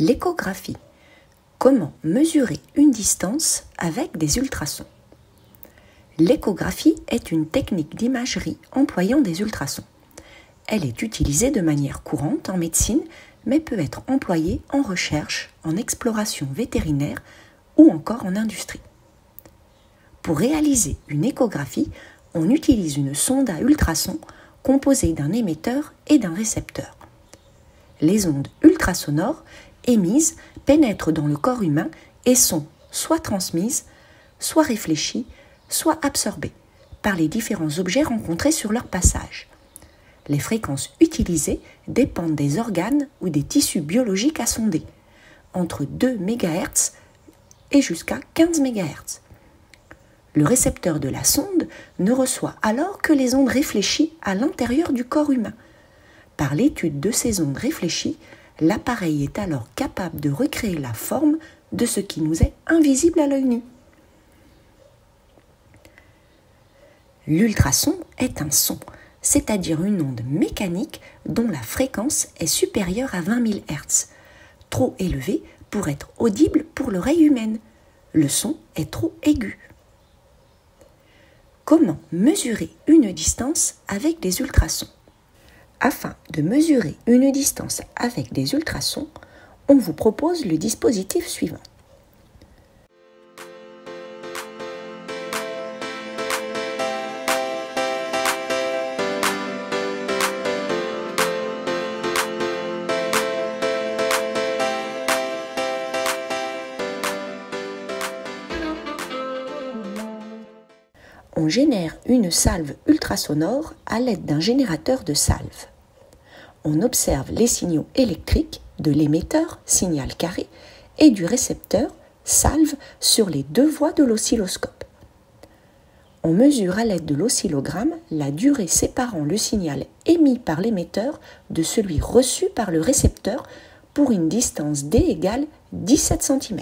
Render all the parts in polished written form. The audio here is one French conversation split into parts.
L'échographie. Comment mesurer une distance avec des ultrasons? L'échographie est une technique d'imagerie employant des ultrasons. Elle est utilisée de manière courante en médecine, mais peut être employée en recherche, en exploration vétérinaire ou encore en industrie. Pour réaliser une échographie, on utilise une sonde à ultrasons composée d'un émetteur et d'un récepteur. Les ondes ultrasonores émises pénètrent dans le corps humain et sont soit transmises, soit réfléchies, soit absorbées par les différents objets rencontrés sur leur passage. Les fréquences utilisées dépendent des organes ou des tissus biologiques à sonder, entre 2 MHz et jusqu'à 15 MHz. Le récepteur de la sonde ne reçoit alors que les ondes réfléchies à l'intérieur du corps humain. Par l'étude de ces ondes réfléchies, l'appareil est alors capable de recréer la forme de ce qui nous est invisible à l'œil nu. L'ultrason est un son, c'est-à-dire une onde mécanique dont la fréquence est supérieure à 20 000 Hz, trop élevée pour être audible pour l'oreille humaine. Le son est trop aigu. Comment mesurer une distance avec des ultrasons? Afin de mesurer une distance avec des ultrasons, on vous propose le dispositif suivant. On génère une salve ultrasonore à l'aide d'un générateur de salve. On observe les signaux électriques de l'émetteur, signal carré, et du récepteur, salve, sur les deux voies de l'oscilloscope. On mesure à l'aide de l'oscillogramme la durée séparant le signal émis par l'émetteur de celui reçu par le récepteur pour une distance D égale 17 cm.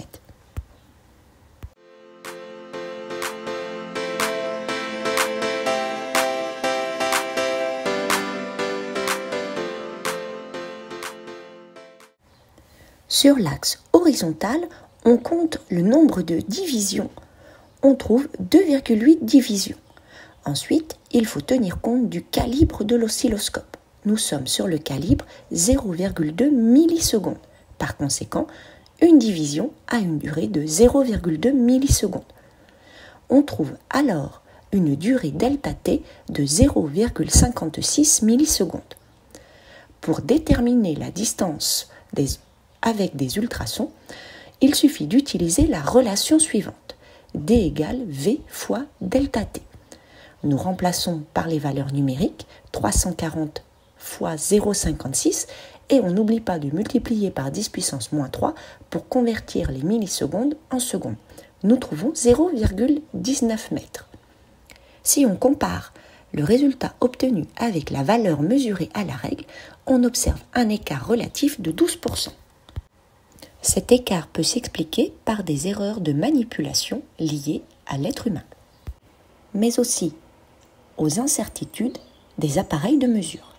Sur l'axe horizontal, on compte le nombre de divisions. On trouve 2,8 divisions. Ensuite, il faut tenir compte du calibre de l'oscilloscope. Nous sommes sur le calibre 0,2 millisecondes. Par conséquent, une division a une durée de 0,2 millisecondes. On trouve alors une durée ΔT de 0,56 millisecondes. Pour déterminer la distance avec des ultrasons, il suffit d'utiliser la relation suivante. D égale V fois ΔT. Nous remplaçons par les valeurs numériques 340 fois 0,56 et on n'oublie pas de multiplier par 10 puissance moins 3 pour convertir les millisecondes en secondes. Nous trouvons 0,19 mètres. Si on compare le résultat obtenu avec la valeur mesurée à la règle, on observe un écart relatif de 12%. Cet écart peut s'expliquer par des erreurs de manipulation liées à l'être humain, mais aussi aux incertitudes des appareils de mesure.